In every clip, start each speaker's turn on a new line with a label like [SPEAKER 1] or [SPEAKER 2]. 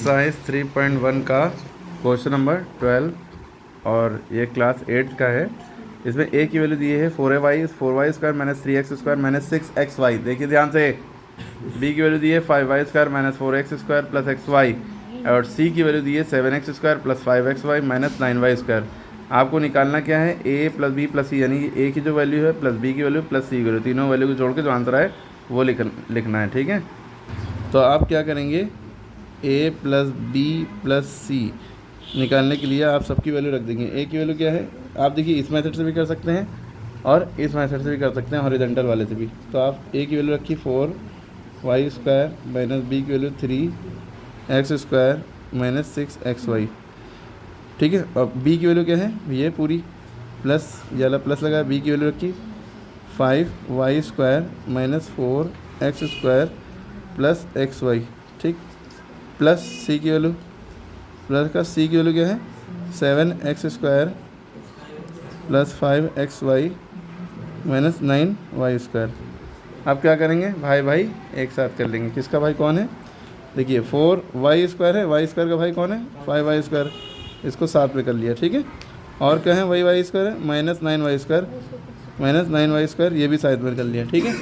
[SPEAKER 1] Exercise 3.1 का question number 12 और ये क्लास 8 का है। इसमें ए की वैल्यू दी है 4y square minus 3x square minus 6xy। देखिए ध्यान से। बी की वैल्यू दी है 5y square minus 4x square plus xy और सी की वैल्यू दी है 7x square plus 5xy minus 9y square. आपको निकालना क्या है, ए प्लस बी प्लस सी, यानी ए की जो वैल्यू है प्लस बी की वैल्यू प्लस सी की वैल्यू, तीनों वैल्यू को जोड़ के जो आंसर आए वो लिखना है। ठीक है, तो आप क्या करेंगे, ए प्लस बी प्लस सी निकालने के लिए आप सबकी वैल्यू रख देंगे। ए की वैल्यू क्या है, आप देखिए इस मेथड से भी कर सकते हैं और इस मेथड से भी कर सकते हैं, हॉरिजॉन्टल वाले से भी। तो आप ए की वैल्यू रखिए 4y स्क्वायर माइनस बी की value 3x square minus 6xy। ठीक है, और बी की वैल्यू क्या है, ये पूरी प्लस ये वाला प्लस लगा, बी की वैल्यू रखी 5y square minus 4x square plus xy। ठीक, प्लस सी की वैल्यू, प्लस का सी की वैल्यू क्या है 7x square plus 5xy minus 9y square. आप क्या करेंगे, भाई भाई एक साथ कर लेंगे। किसका भाई कौन है, देखिए 4y स्क्वायर है, y स्क्वायर का भाई कौन है 5y स्क्वायर, इसको साथ में कर लिया। ठीक है, और क्या है वही y स्क्वायर है minus 9y square, minus 9y square ये भी साइड में कर लिया। ठीक है,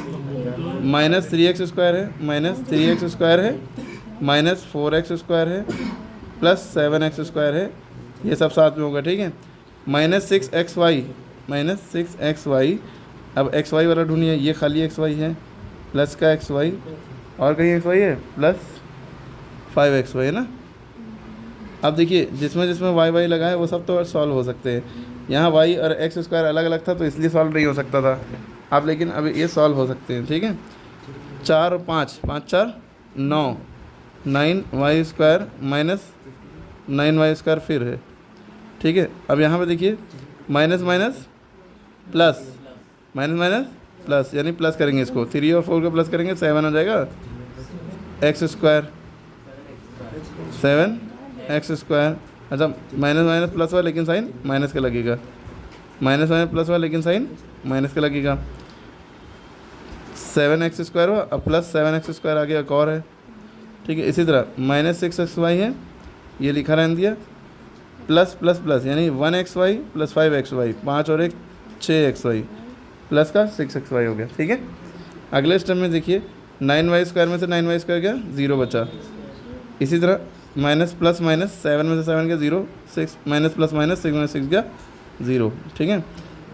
[SPEAKER 1] माइनस 3x स्क्वायर है, माइनस 3x स्क्वायर है, माइनस 4x स्क्वायर है, प्लस 7x स्क्वायर है, ये सब साथ में होगा। ठीक है, माइनस 6xy, माइनस 6xy। अब xy वाला ढूंढिए, ये खाली xy है, प्लस का xy और कहीं xy है, प्लस 5xy है ना। अब देखिए जिसमें जिसमें y लगा है वो सब तो सॉल्व हो सकते हैं। यहाँ y और x स्क्वायर अलग अलग था तो इसलिए सॉल्व नहीं हो सकता था अब, लेकिन अब ये सॉल्व हो सकते हैं। ठीक है, 4 और 5, 5 4 9, 9y square minus 9y square फिर है। ठीक है, अब यहाँ पे देखिए minus minus plus, minus minus plus, यानी प्लस करेंगे इसको, 3 और 4 का प्लस करेंगे 7 हो जाएगा, x स्क्वायर 7x स्क्वायर। अच्छा, माइनस माइनस प्लस हुआ लेकिन साइन माइनस का लगेगा, माइनस माइनस प्लस हुआ लेकिन साइन माइनस का लगेगा। 7x स्क्वायर हुआ, अब प्लस 7x स्क्वायर आ गया, एक और है। ठीक है, इसी तरह माइनस 6xy है, ये लिखा रहने दिया, प्लस प्लस प्लस यानी 1xy प्लस 5xy, 5 और 1 6xy प्लस का 6xy हो गया। ठीक है, अगले स्टेप में देखिए 9y स्क्वायर में से 9y स्क्वायर गया 0 बचा। इसी तरह माइनस प्लस माइनस 7 में से 7 गया 0, 6 माइनस प्लस माइनस 6 में से 6 गया 0। ठीक है,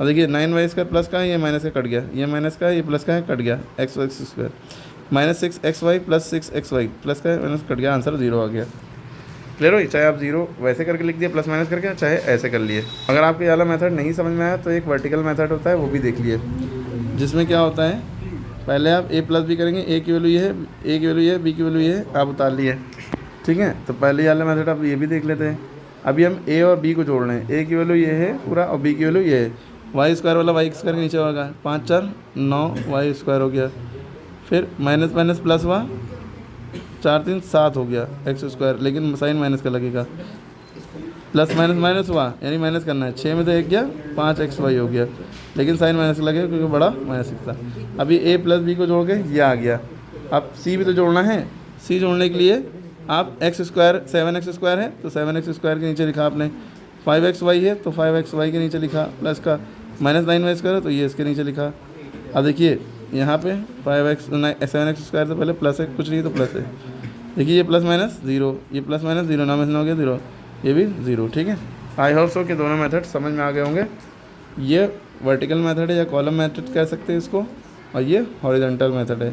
[SPEAKER 1] अब देखिए 9y स्क्वायर प्लस का है, ये माइनस का कट गया, ये माइनस का है, ये प्लस का है, कट गया, x square minus 6xy plus 6xy plus का है, माइनस कट गया, आंसर 0 आ गया। क्लियर हो, चाहे आप 0 वैसे करके लिख दिया प्लस माइनस करके, चाहे ऐसे कर लिए। अगर आपको ये वाला मेथड नहीं समझ में आया तो एक वर्टिकल मेथड होता है, वो भी देख लिए, जिसमें क्या होता है, पहले आप a प्लस बी करेंगे, a की वैल्यू ये है, a की वैल्यू ये है, b की वैल्यू ये है, आप उतार लिए। ठीक है, तो पहले ये वाला मेथड आप ये भी देख लेते हैं। अभी हम a और b को जोड़ रहे हैं, a की वैल्यू ये है पूरा और b की वैल्यू ये है। y स्क्वायर वाला y स्क्वायर के नीचे होगा, 5 4 9y स्क्वायर हो गया, फिर माइनस माइनस प्लस हुआ, 4 3 7 हो गया x स्क्वायर, लेकिन साइन माइनस का लगेगा, प्लस माइनस माइनस हुआ यानी माइनस करना है, 6 में से 1 गया 5xy हो गया, लेकिन साइन माइनस लगेगा क्योंकि बड़ा माइनस था। अभी a प्लस बी को जोड़ के ये आ गया। अब c भी तो जोड़ना है, c जोड़ने के लिए आप x स्क्वायर 7x स्क्वायर है तो 7x स्क्वायर के नीचे लिखा आपने, 5xy है तो 5xy के नीचे लिखा, प्लस का माइनस 9y स्क्वायर है तो ये इसके नीचे लिखा। अब देखिए यहाँ पे 7x स्क्वायर से पहले प्लस है, कुछ नहीं तो प्लस है। देखिए ये प्लस माइनस 0, ये प्लस माइनस 0, ना में हो गया 0, ये भी 0। ठीक है, आई होप सो कि दोनों मेथड समझ में आ गए होंगे। ये वर्टिकल मेथड है या कॉलम मेथड कह सकते हैं इसको, और ये हॉरिजॉन्टल मेथड है।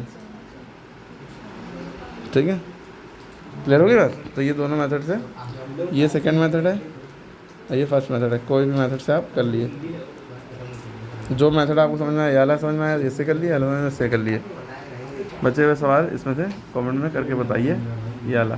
[SPEAKER 1] ठीक है, क्लियर हो गई बात। तो ये दोनों मेथड से, ये सेकंड मेथड है और ये फर्स्ट मेथड है, कोई भी मेथड से आप कर लिए। जो मेथड आपको समझ में आया, याला समझ में आया इससे कर लिए, याला में इससे कर लिए। बचे हुए सवाल इसमें से कमेंट में करके बताइए। याला।